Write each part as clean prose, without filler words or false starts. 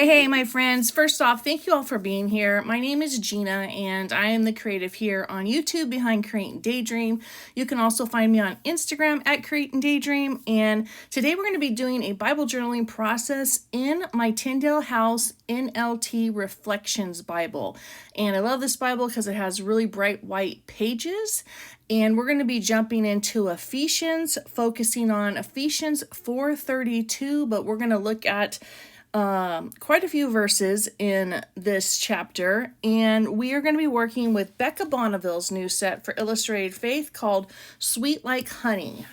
Hey, my friends. First off, thank you all for being here. My name is Gena, and I am the creative here on YouTube behind Create and Daydream. You can also find me on Instagram at Create and Daydream. And today we're going to be doing a Bible journaling process in my Tyndale House NLT Reflections Bible. And I love this Bible because it has really bright white pages. And we're going to be jumping into Ephesians, focusing on Ephesians 4:32, but we're going to look at quite a few verses in this chapter, and we are going to be working with Becca Bonneville's new set for Illustrated Faith called Sweet Like Honey.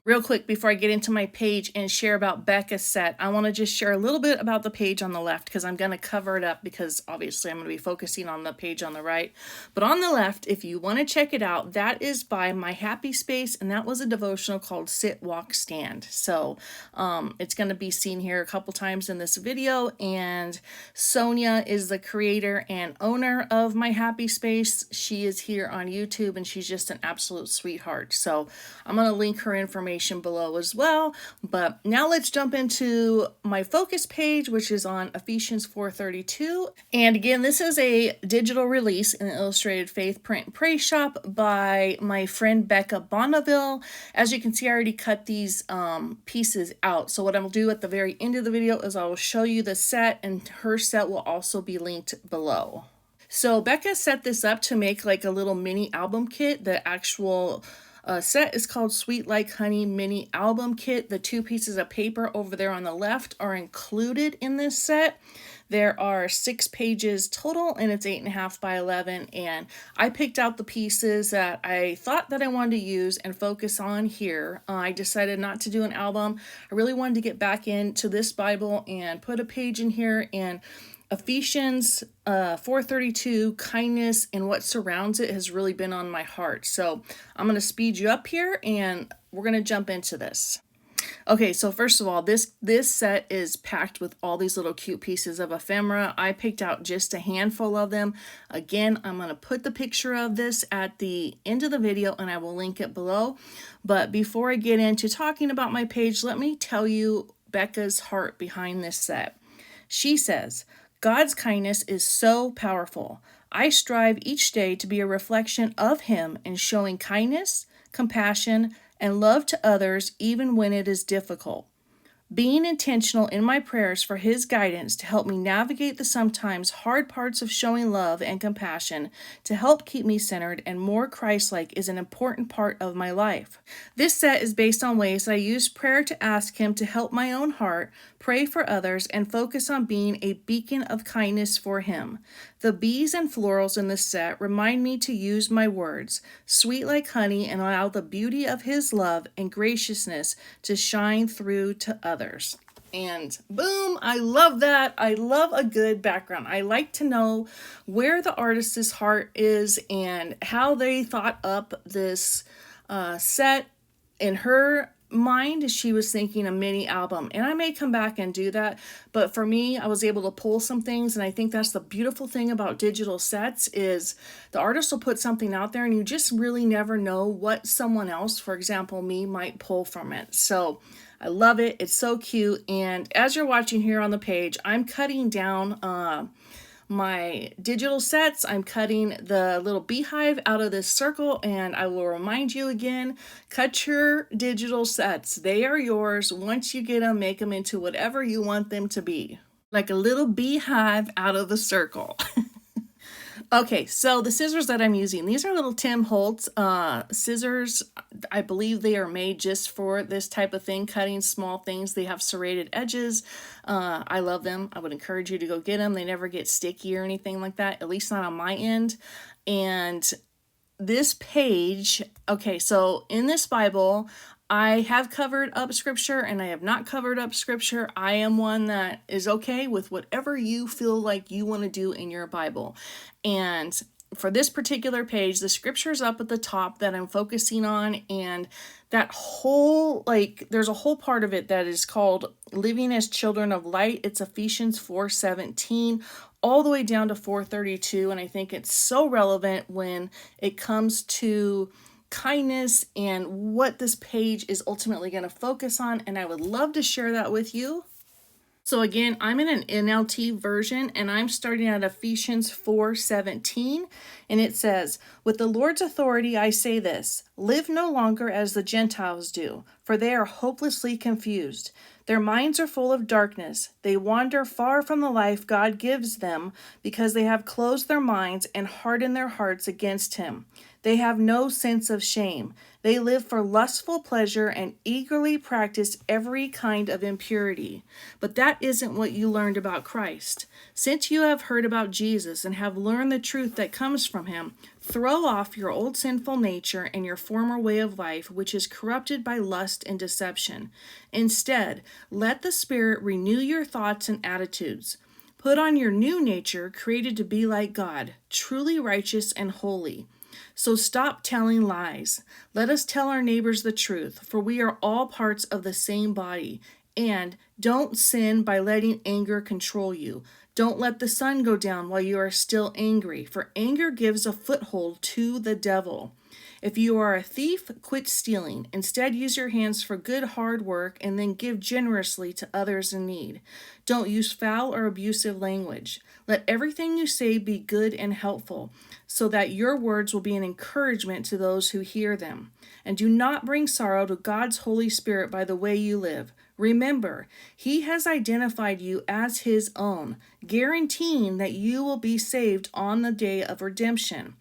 Real quick, before I get into my page and share about Becca's set, I want to just share a little bit about the page on the left because I'm going to cover it up because obviously I'm going to be focusing on the page on the right. But on the left, if you want to check it out, that is by My Happy Space, and that was a devotional called Sit, Walk, Stand. So it's going to be seen here a couple times in this video, and Sonia is the creator and owner of My Happy Space. She is here on YouTube, and she's just an absolute sweetheart. So I'm going to link her information below as well. But now let's jump into my focus page, which is on Ephesians 4:32. And again, this is a digital release in the Illustrated Faith Print and Pray shop by my friend Becca Bonneville. As you can see, I already cut these pieces out. So what I'll do at the very end of the video is I will show you the set, and her set will also be linked below. So Becca set this up to make like a little mini album kit. The actual set is called Sweet Like Honey Mini Album Kit. The 2 pieces of paper over there on the left are included in this set. There are 6 pages total, and it's 8.5 by 11. And I picked out the pieces that I thought that I wanted to use and focus on here. I decided not to do an album. I really wanted to get back into this Bible and put a page in here, and Ephesians 4:32, kindness and what surrounds it has really been on my heart. So I'm going to speed you up here, and we're going to jump into this. Okay, so first of all, this set is packed with all these little cute pieces of ephemera. I picked out just a handful of them. Again, I'm going to put the picture of this at the end of the video, and I will link it below. But before I get into talking about my page, let me tell you Becca's heart behind this set. She says, God's kindness is so powerful. I strive each day to be a reflection of Him in showing kindness, compassion, and love to others even when it is difficult. Being intentional in my prayers for His guidance to help me navigate the sometimes hard parts of showing love and compassion to help keep me centered and more Christ-like is an important part of my life. This set is based on ways that I use prayer to ask Him to help my own heart, pray for others, and focus on being a beacon of kindness for Him. The bees and florals in this set remind me to use my words, sweet like honey, and allow the beauty of His love and graciousness to shine through to others. And boom, I love that. I love a good background. I like to know where the artist's heart is and how they thought up this set in her mind. She was thinking a mini album, and I may come back and do that, but for me, I was able to pull some things, and I think that's the beautiful thing about digital sets is the artist will put something out there and you just really never know what someone else, for example me, might pull from it. So I love it. It's so cute. And as you're watching here on the page, I'm cutting down my digital sets. I'm cutting the little beehive out of this circle, and I will remind you again, cut your digital sets. They are yours. Once you get them, make them into whatever you want them to be. Like a little beehive out of the circle. Okay, so the scissors that I'm using, these are little Tim Holtz scissors. I believe they are made just for this type of thing, cutting small things. They have serrated edges. I love them. I would encourage you to go get them. They never get sticky or anything like that, at least not on my end. And this page, okay, so in this Bible, I have covered up scripture and I have not covered up scripture. I am one that is okay with whatever you feel like you want to do in your Bible. And for this particular page, the scripture's up at the top that I'm focusing on, and that whole, there's a whole part of it that is called Living as Children of Light. It's Ephesians 4:17 all the way down to 4:32, and I think it's so relevant when it comes to kindness and what this page is ultimately going to focus on, and I would love to share that with you. So again, I'm in an NLT version and I'm starting at Ephesians 4:17, and it says, "With the Lord's authority I say this, live no longer as the Gentiles do, for they are hopelessly confused. Their minds are full of darkness. They wander far from the life God gives them because they have closed their minds and hardened their hearts against Him. They have no sense of shame. They live for lustful pleasure and eagerly practice every kind of impurity." But that isn't what you learned about Christ. Since you have heard about Jesus and have learned the truth that comes from Him, throw off your old sinful nature and your former way of life, which is corrupted by lust and deception. Instead, let the Spirit renew your thoughts and attitudes. Put on your new nature, created to be like God, truly righteous and holy. So stop telling lies. Let us tell our neighbors the truth, for we are all parts of the same body. And don't sin by letting anger control you. Don't let the sun go down while you are still angry, for anger gives a foothold to the devil. If you are a thief, quit stealing. Instead, use your hands for good, hard work, and then give generously to others in need. Don't use foul or abusive language. Let everything you say be good and helpful, so that your words will be an encouragement to those who hear them. And do not bring sorrow to God's Holy Spirit by the way you live. Remember, He has identified you as His own, guaranteeing that you will be saved on the day of redemption.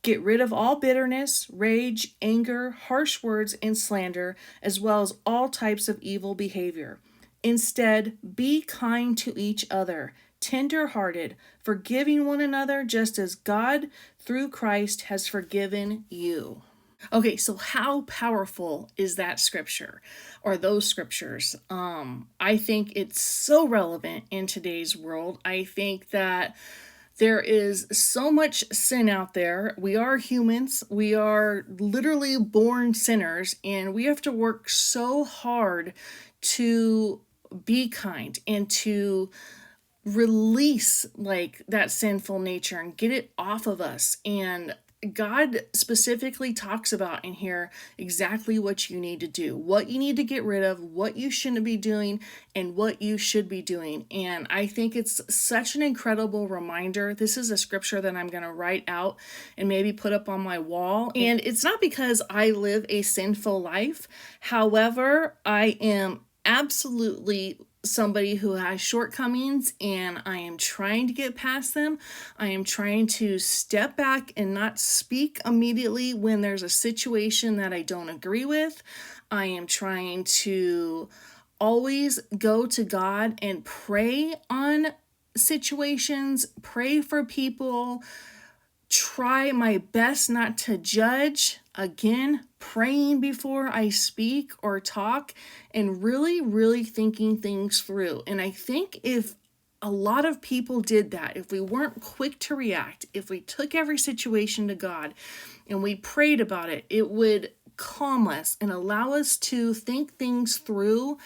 Get rid of all bitterness, rage, anger, harsh words, and slander, as well as all types of evil behavior. Instead, be kind to each other, tender-hearted, forgiving one another just as God, through Christ, has forgiven you. Okay, so how powerful is that scripture or those scriptures? I think it's so relevant in today's world. I think that there is so much sin out there. We are humans. We are literally born sinners, and we have to work so hard to be kind and to release like that sinful nature and get it off of us. And God specifically talks about in here exactly what you need to do, what you need to get rid of, what you shouldn't be doing, and what you should be doing. And I think it's such an incredible reminder. This is a scripture that I'm going to write out and maybe put up on my wall. And it's not because I live a sinful life. However, I am absolutely somebody who has shortcomings, and I am trying to get past them. I am trying to step back and not speak immediately when there's a situation that I don't agree with. I am trying to always go to God and pray on situations, pray for people, try my best not to judge. Again, praying before I speak or talk and really, really thinking things through. And I think if a lot of people did that, if we weren't quick to react, if we took every situation to God and we prayed about it, it would calm us and allow us to think things through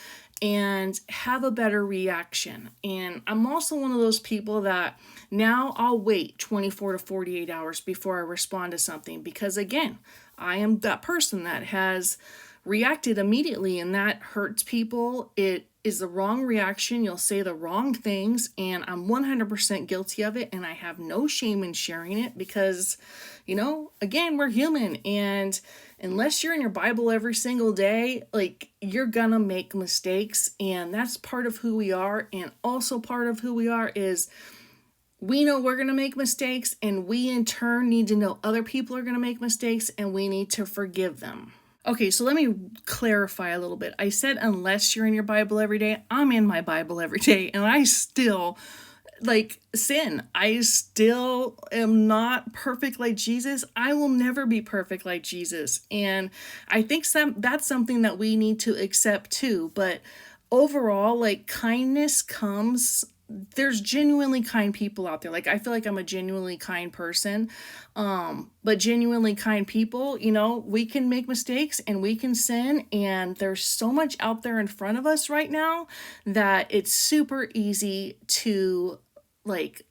and have a better reaction. And I'm also one of those people that now I'll wait 24 to 48 hours before I respond to something, because again, I am that person that has reacted immediately, and that hurts people. It is the wrong reaction. You'll say the wrong things, and I'm 100% guilty of it, and I have no shame in sharing it because, again, we're human, and unless you're in your Bible every single day, like, you're gonna make mistakes, and that's part of who we are. And also part of who we are is we know we're going to make mistakes, and we in turn need to know other people are going to make mistakes, and we need to forgive them. Okay, so let me clarify a little bit. I said unless you're in your Bible every day. I'm in my Bible every day, and I still sin. I still am not perfect like Jesus. I will never be perfect like Jesus. And I think that's something that we need to accept too. But overall, kindness comes, there's genuinely kind people out there. I feel like I'm a genuinely kind person. But genuinely kind people, we can make mistakes and we can sin, and there's so much out there in front of us right now that it's super easy to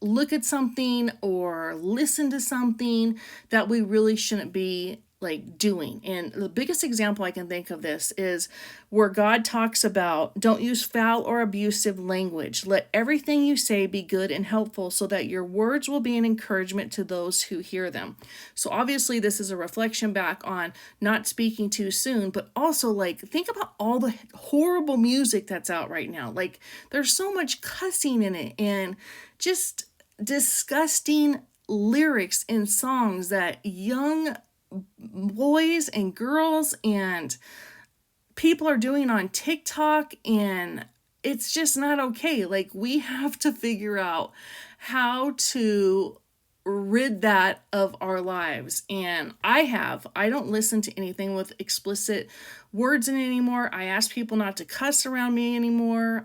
look at something or listen to something that we really shouldn't be like doing. And the biggest example I can think of this is where God talks about, don't use foul or abusive language. Let everything you say be good and helpful so that your words will be an encouragement to those who hear them. So obviously this is a reflection back on not speaking too soon, but also like think about all the horrible music that's out right now. Like there's so much cussing in it and just disgusting lyrics in songs that young boys and girls and people are doing on TikTok, and it's just not okay. Like we have to figure out how to rid that of our lives. And I don't listen to anything with explicit words in it anymore. I ask people not to cuss around me anymore.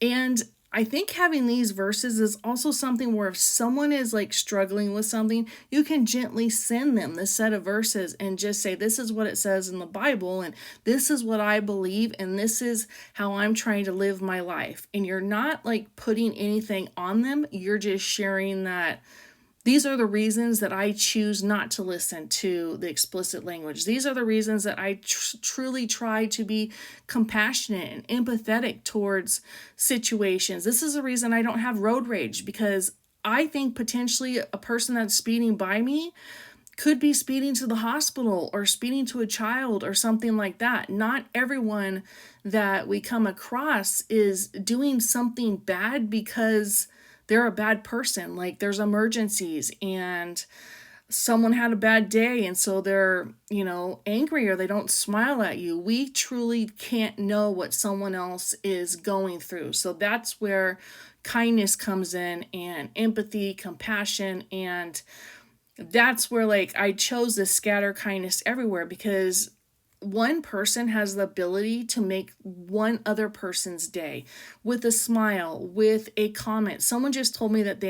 And I think having these verses is also something where if someone is like struggling with something, you can gently send them this set of verses and just say, this is what it says in the Bible, and this is what I believe, and this is how I'm trying to live my life. And you're not like putting anything on them. You're just sharing that these are the reasons that I choose not to listen to the explicit language. These are the reasons that I truly try to be compassionate and empathetic towards situations. This is the reason I don't have road rage, because I think potentially a person that's speeding by me could be speeding to the hospital or speeding to a child or something like that. Not everyone that we come across is doing something bad because they're a bad person. Like there's emergencies and someone had a bad day and so they're, angry or they don't smile at you. We truly can't know what someone else is going through. So that's where kindness comes in, and empathy, compassion, and that's where like I chose this scatter kindness everywhere, because one person has the ability to make one other person's day with a smile, with a comment. Someone just told me that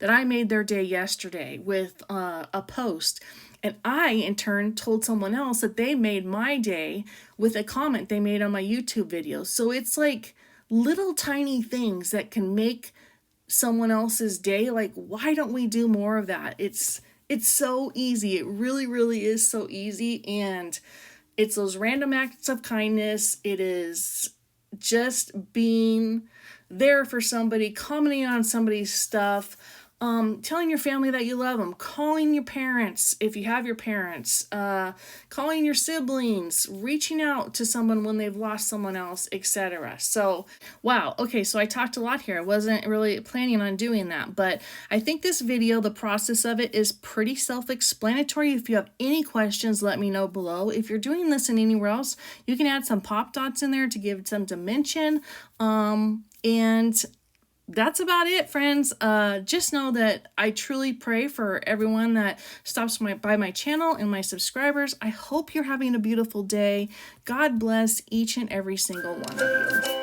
I made their day yesterday with a post. And I, in turn, told someone else that they made my day with a comment they made on my YouTube video. So it's like little tiny things that can make someone else's day. Like, why don't we do more of that? It's so easy. It really, really is so easy. And it's those random acts of kindness. It is just being there for somebody, commenting on somebody's stuff, telling your family that you love them, calling your parents if you have your parents, calling your siblings, reaching out to someone when they've lost someone else, etc. So, wow. Okay, so I talked a lot here. I wasn't really planning on doing that, but I think this video, the process of it is pretty self-explanatory. If you have any questions, let me know below. If you're doing this in anywhere else, you can add some pop dots in there to give some dimension. And that's about it, friends. Just know that I truly pray for everyone that stops by my channel and my subscribers. I hope you're having a beautiful day. God bless each and every single one of you.